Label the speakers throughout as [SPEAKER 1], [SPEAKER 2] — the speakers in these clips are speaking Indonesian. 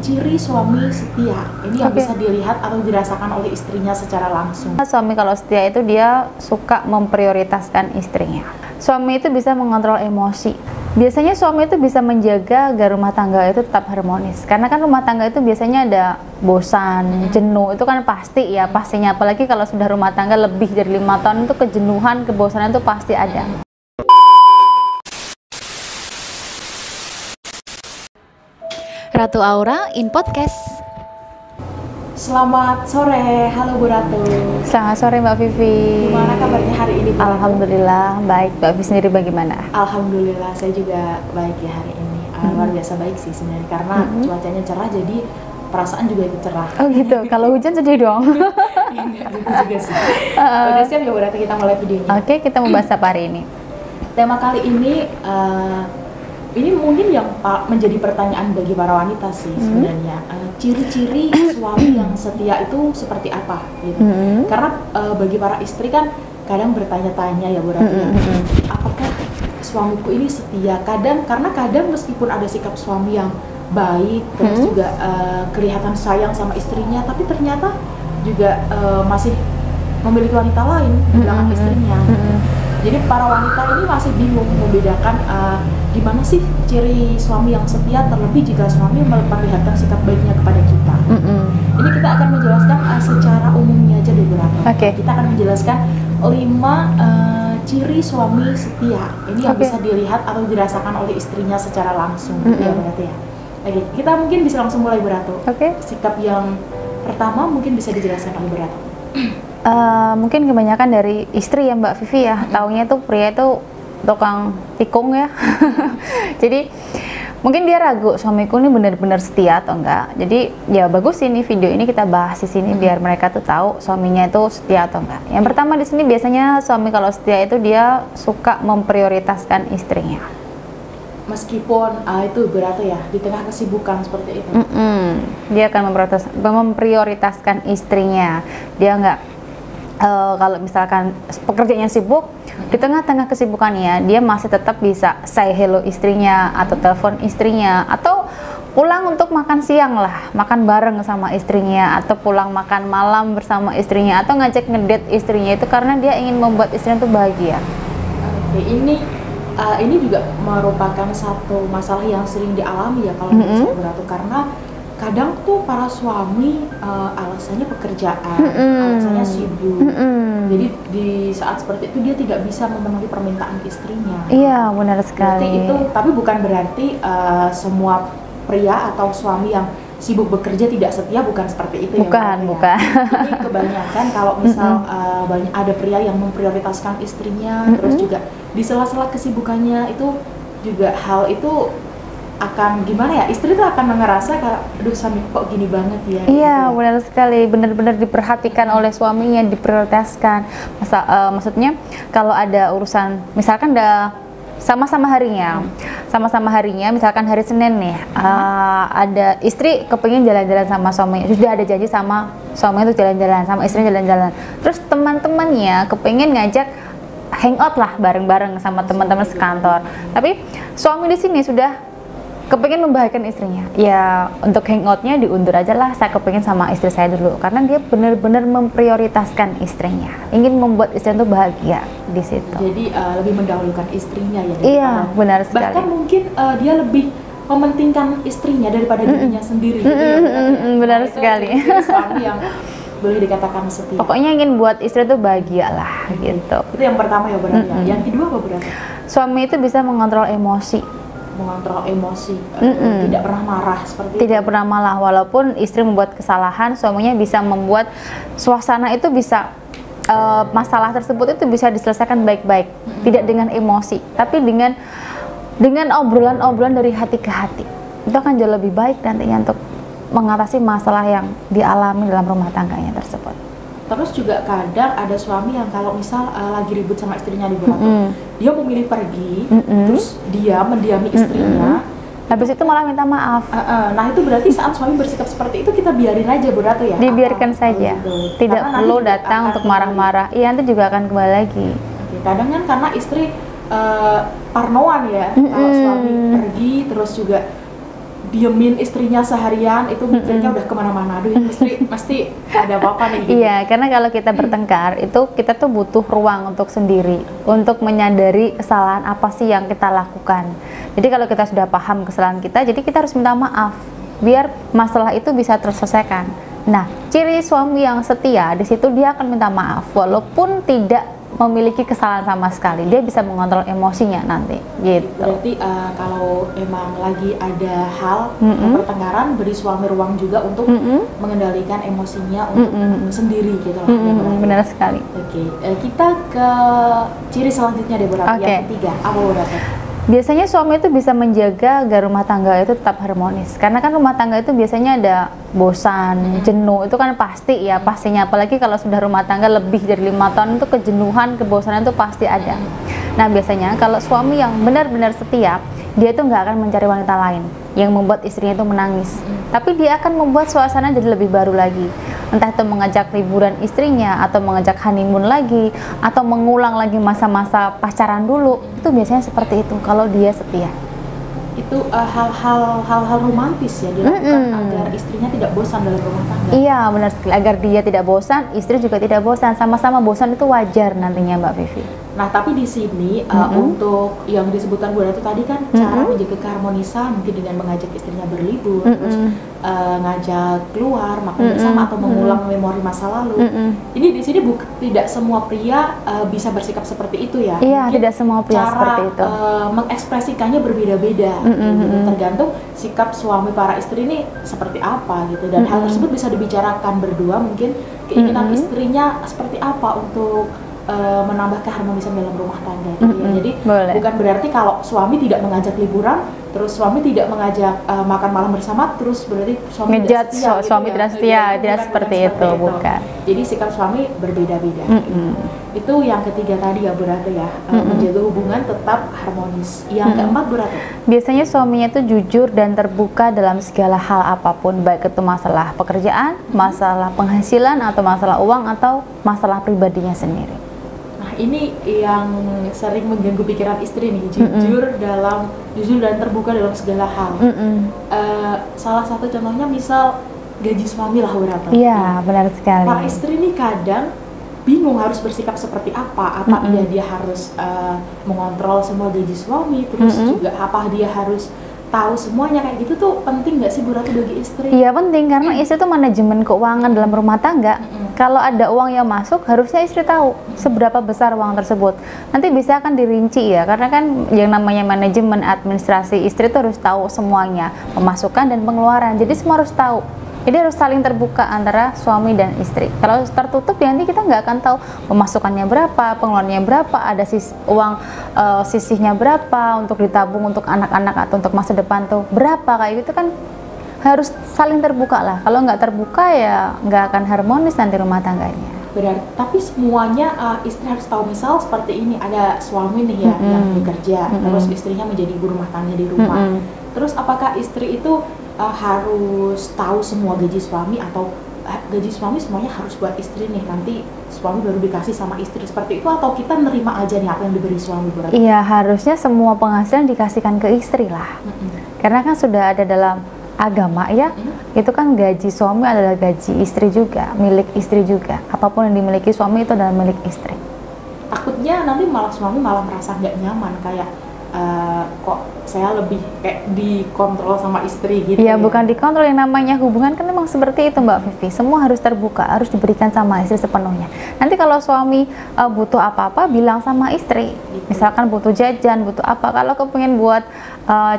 [SPEAKER 1] Ciri suami setia. Ini yang bisa dilihat atau dirasakan oleh istrinya secara langsung.
[SPEAKER 2] Suami kalau setia itu dia suka memprioritaskan istrinya. Suami itu bisa mengontrol emosi. Biasanya suami itu bisa menjaga agar rumah tangga itu tetap harmonis. Karena kan rumah tangga itu biasanya ada bosan, jenuh, itu kan pasti ya, pastinya. Apalagi kalau sudah rumah tangga lebih dari 5 tahun itu kejenuhan, kebosanan itu pasti ada.
[SPEAKER 3] Ratu Aura in Podcast.
[SPEAKER 1] Selamat sore, halo Bu Ratu.
[SPEAKER 2] Selamat sore Mbak Vivi.
[SPEAKER 1] Gimana kabarnya hari ini Bu Ratu?
[SPEAKER 2] Alhamdulillah baik. Mbak Vivi sendiri bagaimana?
[SPEAKER 1] Alhamdulillah saya juga baik ya hari ini. Luar biasa baik sih sebenarnya karena cuacanya cerah jadi perasaan juga ikut cerah.
[SPEAKER 2] Oh gitu, kalau hujan sedih dong.
[SPEAKER 1] Enggak gitu juga sih. Udah siap ya Bu Ratu, kita mulai videonya.
[SPEAKER 2] Oke, kita mau bahas apa hari ini?
[SPEAKER 1] Tema kali ini mungkin yang menjadi pertanyaan bagi para wanita sih sebenarnya. Ciri-ciri suami yang setia itu seperti apa gitu. Karena bagi para istri kan kadang bertanya-tanya ya Bu Ratu, apakah suamiku ini setia? Karena kadang meskipun ada sikap suami yang baik, terus juga kelihatan sayang sama istrinya, tapi ternyata juga masih memiliki wanita lain di belakang istrinya. Jadi para wanita ini masih bingung membedakan gimana sih ciri suami yang setia, terlebih jika suami memperlihatkan sikap baiknya kepada kita. Ini kita akan menjelaskan secara umumnya aja deh Bu Ratu. Kita akan menjelaskan 5 ciri suami setia. Ini yang bisa dilihat atau dirasakan oleh istrinya secara langsung, ya Bu Ratu ya. Oke, kita mungkin bisa langsung mulai Bu Ratu. Sikap yang pertama mungkin bisa dijelaskan oleh Bu Ratu.
[SPEAKER 2] Mungkin kebanyakan dari istri ya Mbak Vivi ya, taunya tuh pria itu tukang tikung ya. Jadi mungkin dia ragu suamiku ini benar-benar setia atau enggak. Jadi ya bagus ini video ini kita bahas di sini biar mereka tuh tahu suaminya itu setia atau enggak. Yang pertama di sini biasanya suami kalau setia itu dia suka memprioritaskan istrinya.
[SPEAKER 1] Meskipun itu berat ya di tengah kesibukan seperti itu.
[SPEAKER 2] Dia akan memprioritaskan istrinya. Dia enggak kalau misalkan pekerjaannya sibuk, di tengah-tengah kesibukannya dia masih tetap bisa say hello istrinya atau telepon istrinya atau pulang untuk makan siang lah, makan bareng sama istrinya atau pulang makan malam bersama istrinya atau ngajak ngedate istrinya, itu karena dia ingin membuat istrinya itu bahagia.
[SPEAKER 1] Ini juga merupakan satu masalah yang sering dialami ya kalau misalnya beratu, karena kadang tuh para suami alasannya pekerjaan, alasannya sibuk. Jadi di saat seperti itu dia tidak bisa memenuhi permintaan istrinya.
[SPEAKER 2] Iya, benar sekali.
[SPEAKER 1] Tapi bukan berarti semua pria atau suami yang sibuk bekerja tidak setia, bukan seperti itu
[SPEAKER 2] bukan,
[SPEAKER 1] ya.
[SPEAKER 2] Bukan.
[SPEAKER 1] Jadi kebanyakan kalau misal banyak ada pria yang memprioritaskan istrinya, terus juga di sela-sela kesibukannya itu juga hal itu akan gimana ya, istri tuh akan ngerasa kayak aduh suami kok gini banget ya.
[SPEAKER 2] Iya gitu. Benar sekali, benar-benar diperhatikan oleh suaminya, diprioritaskan. Maksudnya kalau ada urusan misalkan udah sama-sama harinya, misalkan hari Senin nih, ada istri kepengin jalan-jalan sama suaminya, sudah ada janji sama suaminya tuh jalan-jalan, sama istrinya jalan-jalan, terus teman-temannya kepengin ngajak hangout lah bareng-bareng sama teman-teman sekantor, tapi suami di sini sudah kepengin membahagiakan istrinya, ya untuk hangoutnya diundur aja lah, saya kepengin sama istri saya dulu, karena dia benar-benar memprioritaskan istrinya, ingin membuat istrinya tuh bahagia di situ.
[SPEAKER 1] Jadi lebih mendahulukan istrinya ya.
[SPEAKER 2] Iya, benar sekali.
[SPEAKER 1] Bahkan mungkin dia lebih mementingkan istrinya daripada dirinya sendiri. Gitu ya,
[SPEAKER 2] benar sekali.
[SPEAKER 1] Suami yang boleh dikatakan setia.
[SPEAKER 2] Pokoknya ingin buat istri tuh bahagia lah, gitu.
[SPEAKER 1] Itu yang pertama ya berarti. Yang kedua apa berarti?
[SPEAKER 2] Suami itu bisa mengontrol emosi.
[SPEAKER 1] Tidak pernah marah seperti
[SPEAKER 2] tidak itu. Pernah marah, walaupun istri membuat kesalahan, suaminya bisa membuat suasana itu bisa masalah tersebut itu bisa diselesaikan baik-baik, tidak dengan emosi, tapi dengan obrolan-obrolan dari hati ke hati. Itu akan jauh lebih baik nantinya untuk mengatasi masalah yang dialami dalam rumah tangganya tersebut.
[SPEAKER 1] Terus juga kadang ada suami yang kalau misal lagi ribut sama istrinya di belakang, dia memilih pergi, terus dia mendiami istrinya,
[SPEAKER 2] habis itu malah minta maaf.
[SPEAKER 1] Nah itu berarti saat suami bersikap seperti itu kita biarin aja Bu Ratu ya?
[SPEAKER 2] Dibiarkan saja, tidak perlu datang untuk marah-marah. Iya, nanti juga akan kembali lagi.
[SPEAKER 1] Kadang kan karena istri parnoan ya, kalau suami pergi terus juga diemin istrinya seharian itu mikirnya udah kemana-mana, aduh ini istri pasti ada apa-apa nih gitu.
[SPEAKER 2] Iya, karena kalau kita bertengkar itu kita tuh butuh ruang untuk sendiri, untuk menyadari kesalahan apa sih yang kita lakukan. Jadi kalau kita sudah paham kesalahan kita, jadi kita harus minta maaf biar masalah itu bisa terselesaikan. Nah, ciri suami yang setia di situ dia akan minta maaf walaupun tidak memiliki kesalahan sama sekali, dia bisa mengontrol emosinya nanti gitu.
[SPEAKER 1] Berarti kalau emang lagi ada hal pertengkaran, beri suami ruang juga untuk mengendalikan emosinya untuk sendiri gitu lah.
[SPEAKER 2] Benar sekali.
[SPEAKER 1] Oke, kita ke ciri selanjutnya deh berarti yang ketiga, apa berarti?
[SPEAKER 2] Biasanya suami itu bisa menjaga agar rumah tangga itu tetap harmonis, karena kan rumah tangga itu biasanya ada bosan, jenuh, itu kan pasti ya, pastinya, apalagi kalau sudah rumah tangga lebih dari 5 tahun itu kejenuhan, kebosanan itu pasti ada. Nah biasanya kalau suami yang benar-benar setia, dia itu nggak akan mencari wanita lain yang membuat istrinya itu menangis, tapi dia akan membuat suasana jadi lebih baru lagi, entah itu mengajak liburan istrinya, atau mengajak honeymoon lagi, atau mengulang lagi masa-masa pacaran dulu. Itu biasanya seperti itu kalau dia setia.
[SPEAKER 1] Itu hal-hal romantis ya dilakukan agar istrinya tidak bosan dalam rumah tangga.
[SPEAKER 2] Iya benar sekali, agar dia tidak bosan, istri juga tidak bosan, sama-sama bosan itu wajar nantinya Mbak Vivi.
[SPEAKER 1] Nah tapi di sini untuk yang disebutkan Bu Ratu tadi kan cara menjaga keharmonisan mungkin dengan mengajak istrinya berlibur, terus ngajak keluar makan bersama atau mengulang memori masa lalu. Ini di sini tidak semua pria bisa bersikap seperti itu ya.
[SPEAKER 2] Iya,
[SPEAKER 1] mungkin
[SPEAKER 2] tidak semua pria seperti itu.
[SPEAKER 1] Mengekspresikannya berbeda-beda. Gitu. Tergantung sikap suami para istri ini seperti apa gitu, dan hal tersebut bisa dibicarakan berdua, mungkin keinginan istrinya seperti apa untuk menambah keharmonisan dalam rumah tangga gitu ya. Jadi bukan berarti kalau suami tidak mengajak liburan, terus suami tidak mengajak makan malam bersama, terus berarti suami tidak setia,
[SPEAKER 2] suami tidak setia, tidak seperti itu, bukan.
[SPEAKER 1] Jadi sikap suami berbeda-beda. Itu yang ketiga tadi ya Bu Ratu ya, menjaga hubungan tetap harmonis. Yang keempat Bu Ratu,
[SPEAKER 2] biasanya suaminya itu jujur dan terbuka dalam segala hal apapun, baik itu masalah pekerjaan, masalah penghasilan, atau masalah uang, atau masalah pribadinya sendiri.
[SPEAKER 1] Ini yang sering mengganggu pikiran istri nih, jujur dan terbuka dalam segala hal. Salah satu contohnya misal gaji suami lah Bu Ratu.
[SPEAKER 2] Iya, benar sekali.
[SPEAKER 1] Para istri nih kadang bingung harus bersikap seperti apa dia harus mengontrol semua gaji suami, terus juga apa dia harus tahu semuanya, kayak gitu tuh penting nggak sih Bu Ratu bagi istri?
[SPEAKER 2] Iya penting, karena istri itu manajemen keuangan dalam rumah tangga. Kalau ada uang yang masuk, harusnya istri tahu seberapa besar uang tersebut. Nanti bisa akan dirinci ya, karena kan yang namanya manajemen administrasi, istri itu harus tahu semuanya, pemasukan dan pengeluaran. Jadi semua harus tahu. Jadi harus saling terbuka antara suami dan istri. Kalau tertutup ya nanti kita nggak akan tahu pemasukannya berapa, pengeluarannya berapa, ada uang sisihnya berapa untuk ditabung untuk anak-anak atau untuk masa depan tuh berapa, kayak gitu kan harus saling terbuka lah. Kalau nggak terbuka ya nggak akan harmonis nanti rumah tangganya.
[SPEAKER 1] Berarti tapi semuanya istri harus tahu. Misal seperti ini, ada suami nih ya yang bekerja, terus istrinya menjadi ibu rumah tangga di rumah. Terus apakah istri itu harus tahu semua gaji suami, atau gaji suami semuanya harus buat istri nih, nanti suami baru dikasih sama istri, seperti itu, atau kita nerima aja nih apa yang diberi suami berarti?
[SPEAKER 2] Iya, harusnya semua penghasilan dikasihkan ke istri lah. Karena kan sudah ada dalam agama ya, itu kan gaji suami adalah gaji istri juga, milik istri juga. Apapun yang dimiliki suami itu adalah milik istri.
[SPEAKER 1] Takutnya nanti malah suami malah merasa nggak nyaman, kayak kok saya lebih kayak dikontrol sama istri gitu.
[SPEAKER 2] Iya, bukan dikontrol, yang namanya hubungan kan memang seperti itu Mbak Vivi. Semua harus terbuka, harus diberikan sama istri sepenuhnya. Nanti kalau suami butuh apa-apa, bilang sama istri. Misalkan butuh jajan, butuh apa, kalau kepengen buat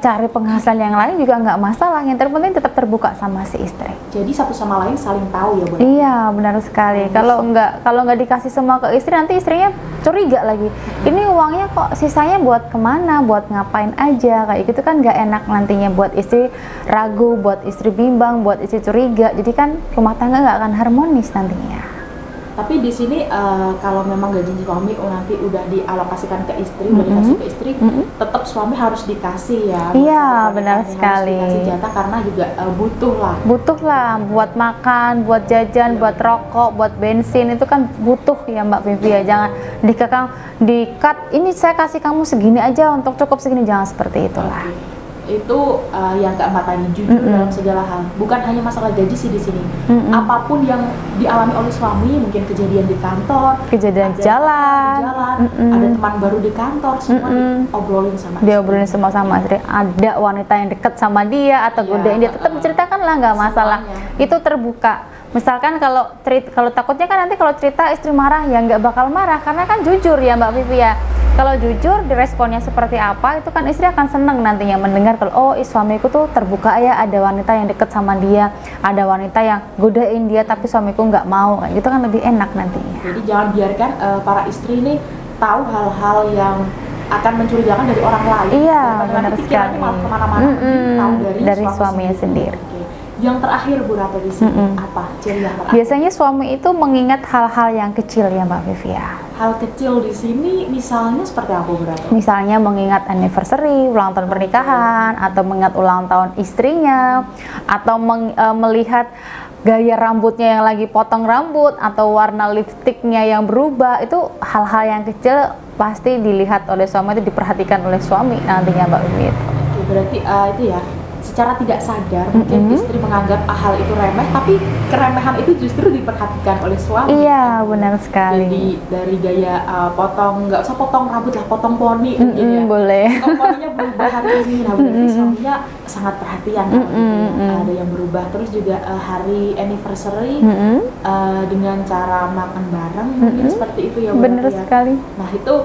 [SPEAKER 2] cari penghasilan yang lain juga nggak masalah. Yang terpenting tetap terbuka sama si istri.
[SPEAKER 1] Jadi satu sama lain saling tahu ya Bu?
[SPEAKER 2] Iya, benar sekali. Kalau nggak dikasih semua ke istri, nanti istrinya curiga lagi. Ini uangnya kok sisanya buat kemana, buat ngapain aja, kayak gitu kan nggak enak nantinya, buat istri ragu, buat istri bimbang, buat istri curiga. Jadi kan rumah tangga nggak akan harmonis nantinya.
[SPEAKER 1] Tapi di sini kalau memang gaji suami nanti udah dialokasikan ke istri, udah dikasih ke istri, tetap suami harus dikasih ya.
[SPEAKER 2] Iya, benar sekali.
[SPEAKER 1] Harus dikasih jatah karena juga
[SPEAKER 2] butuh lah buat makan, buat jajan, buat rokok, buat bensin, itu kan butuh ya Mbak Vivi ya. Jangan di-cut, ini saya kasih kamu segini aja untuk cukup segini, jangan seperti itulah.
[SPEAKER 1] itu yang keempat tadi, jujur dalam segala hal. Bukan hanya masalah gaji sih di sini. Apapun yang dialami oleh suami, mungkin kejadian di kantor,
[SPEAKER 2] kejadian di jalan,
[SPEAKER 1] ada teman baru di kantor, semua diobrolin sama
[SPEAKER 2] diobrolin sama istri. Ada wanita yang dekat sama dia atau godain dia, tetap diceritakan lah, nggak masalah.
[SPEAKER 1] Semuanya.
[SPEAKER 2] Itu terbuka. Misalkan kalau takutnya kan nanti kalau cerita istri marah, ya nggak bakal marah karena kan jujur ya Mbak Vivi ya. Kalau jujur diresponnya seperti apa, itu kan istri akan seneng nantinya mendengar kalau suamiku tuh terbuka ya, ada wanita yang deket sama dia, ada wanita yang godain dia tapi suamiku nggak mau, gitu kan lebih enak nantinya.
[SPEAKER 1] Jadi jangan biarkan para istri ini tahu hal-hal yang akan mencurigakan dari orang lain.
[SPEAKER 2] Iya, benar sekali.
[SPEAKER 1] Malah kemana-mana, tahu
[SPEAKER 2] dari suaminya sendiri.
[SPEAKER 1] Oke. Yang terakhir Bu Ratu di sini apa ciri yang terakhir?
[SPEAKER 2] Biasanya suami itu mengingat hal-hal yang kecil ya Mbak Vivi ya.
[SPEAKER 1] Hal kecil di sini misalnya seperti apa Bu Ratu?
[SPEAKER 2] Misalnya mengingat anniversary, ulang tahun pernikahan, atau mengingat ulang tahun istrinya, atau melihat gaya rambutnya yang lagi potong rambut, atau warna lipstiknya yang berubah. Itu hal-hal yang kecil pasti dilihat oleh suami, itu diperhatikan oleh suami nantinya Mbak Vivi.
[SPEAKER 1] Oke, berarti itu ya, secara tidak sadar mungkin istri menganggap hal itu remeh, tapi keremehan itu justru diperhatikan oleh suami.
[SPEAKER 2] Iya, benar sekali.
[SPEAKER 1] Jadi dari gaya potong, nggak usah potong rambut lah, potong poni mungkin ya.
[SPEAKER 2] Boleh.
[SPEAKER 1] Potong poninya berubah hari ini, nah berarti suaminya sangat perhatian kalau gitu ya. Ada yang berubah. Terus juga hari anniversary dengan cara makan bareng mungkin seperti itu ya.
[SPEAKER 2] Benar sekali.
[SPEAKER 1] Nah itu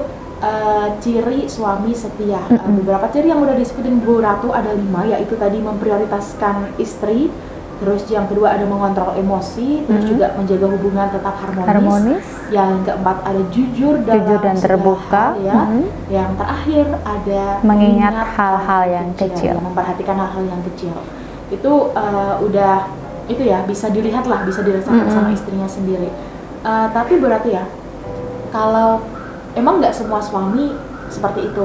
[SPEAKER 1] ciri suami setia. Beberapa ciri yang udah disebutin Bu Ratu ada 5, yaitu tadi memprioritaskan istri, terus yang kedua ada mengontrol emosi, terus juga menjaga hubungan tetap harmonis. Yang keempat ada jujur dan terbuka hal, ya. Yang terakhir ada
[SPEAKER 2] mengingat hal-hal yang kecil,
[SPEAKER 1] memperhatikan hal-hal yang kecil. Itu udah itu ya, bisa dilihat lah, bisa dirasakan sama istrinya sendiri. Tapi Bu Ratu ya, kalau emang nggak semua suami seperti itu.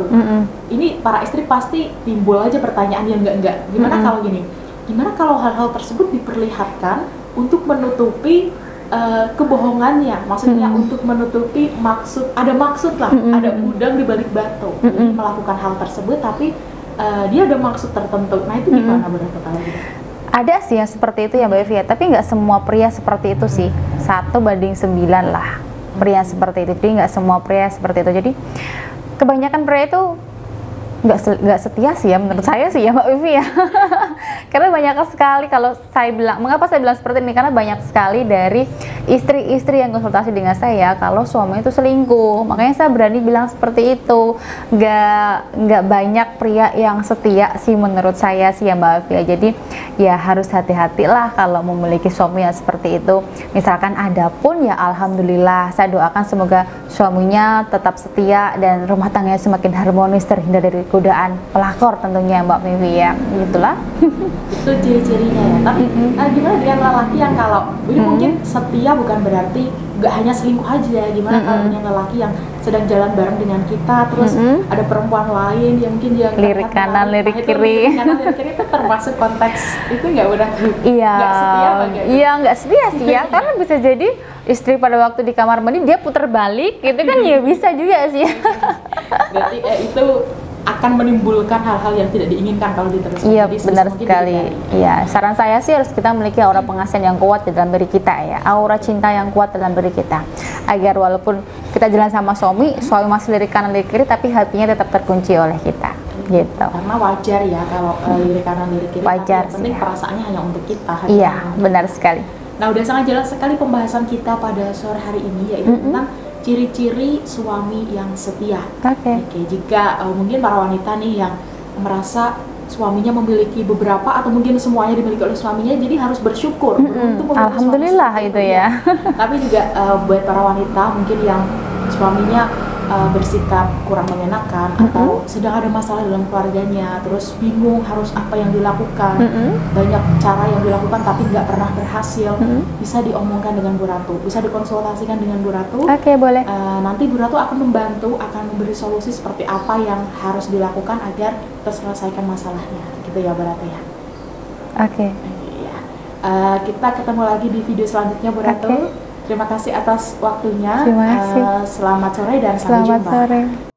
[SPEAKER 1] Ini para istri pasti timbul aja pertanyaan yang enggak. Gimana kalau gini? Gimana kalau hal-hal tersebut diperlihatkan untuk menutupi kebohongannya? Maksudnya untuk menutupi ada maksud lah, ada udang di balik batu. Jadi melakukan hal tersebut tapi dia ada maksud tertentu. Nah itu gimana Bu Ratu kalau gitu?
[SPEAKER 2] Ada sih yang seperti itu ya Mbak Evi ya, tapi nggak semua pria seperti itu sih. 1:9 lah pria seperti itu, jadi nggak semua pria seperti itu. Jadi kebanyakan pria itu nggak setia sih ya, menurut saya sih ya Mbak Vivi ya. Karena banyak sekali, kalau saya bilang, mengapa saya bilang seperti ini, karena banyak sekali dari istri-istri yang konsultasi dengan saya kalau suami itu selingkuh. Makanya saya berani bilang seperti itu. Nggak banyak pria yang setia sih menurut saya sih ya Mbak Vivi ya. Jadi ya harus hati-hatilah kalau memiliki suami yang seperti itu. Misalkan ada pun ya alhamdulillah, saya doakan semoga suaminya tetap setia dan rumah tangganya semakin harmonis, terhindar dari godaan pelakor tentunya Mbak Vivi ya. Gitulah.
[SPEAKER 1] Itu ciri-cirinya ya. Tapi gimana dengan lelaki yang kalau ini mungkin setia bukan berarti nggak hanya selingkuh aja. Gimana kalau dengan lelaki yang sedang jalan bareng dengan kita, terus ada perempuan lain yang mungkin dia
[SPEAKER 2] lirik kanan, lirik kiri.
[SPEAKER 1] Lirik kanan, lirik kiri itu termasuk konteks itu nggak udah
[SPEAKER 2] iya,
[SPEAKER 1] nggak setia bagaimana?
[SPEAKER 2] Iya nggak setia sih ya, karena bisa jadi istri pada waktu di kamar mandi dia putar balik gitu kan, ya bisa juga sih.
[SPEAKER 1] Berarti itu akan menimbulkan hal-hal yang tidak diinginkan kalau diteruskan.
[SPEAKER 2] Iya, benar sekali. Iya, saran saya sih harus kita memiliki aura pengasihan yang kuat di dalam diri kita ya, aura cinta yang kuat dalam diri kita, agar walaupun kita jalan sama suami masih lirik kanan lirik kiri, tapi hatinya tetap terkunci oleh kita. Gitu.
[SPEAKER 1] Karena wajar ya kalau lirik kanan lirik kiri,
[SPEAKER 2] wajar
[SPEAKER 1] tapi yang penting perasaannya hanya untuk kita.
[SPEAKER 2] Iya, benar sekali.
[SPEAKER 1] Nah, udah sangat jelas sekali pembahasan kita pada sore hari ini, yaitu tentang ciri-ciri suami yang setia. Oke, jika mungkin para wanita nih yang merasa suaminya memiliki beberapa atau mungkin semuanya dimiliki oleh suaminya, jadi harus bersyukur.
[SPEAKER 2] Alhamdulillah itu ya.
[SPEAKER 1] Tapi juga buat para wanita mungkin yang suaminya bersikap kurang mengenakan atau sedang ada masalah dalam keluarganya, terus bingung harus apa yang dilakukan, banyak cara yang dilakukan tapi nggak pernah berhasil, bisa diomongkan dengan Bu Ratu, bisa dikonsultasikan dengan Bu Ratu.
[SPEAKER 2] Oke, boleh.
[SPEAKER 1] Nanti Bu Ratu akan membantu, akan memberi solusi seperti apa yang harus dilakukan agar terselesaikan masalahnya, gitu ya Bu Ratu ya.
[SPEAKER 2] Oke.
[SPEAKER 1] Kita ketemu lagi di video selanjutnya Bu Ratu. Terima kasih atas waktunya.
[SPEAKER 2] Terima kasih.
[SPEAKER 1] Selamat sore dan sampai jumpa.
[SPEAKER 2] Selamat sore.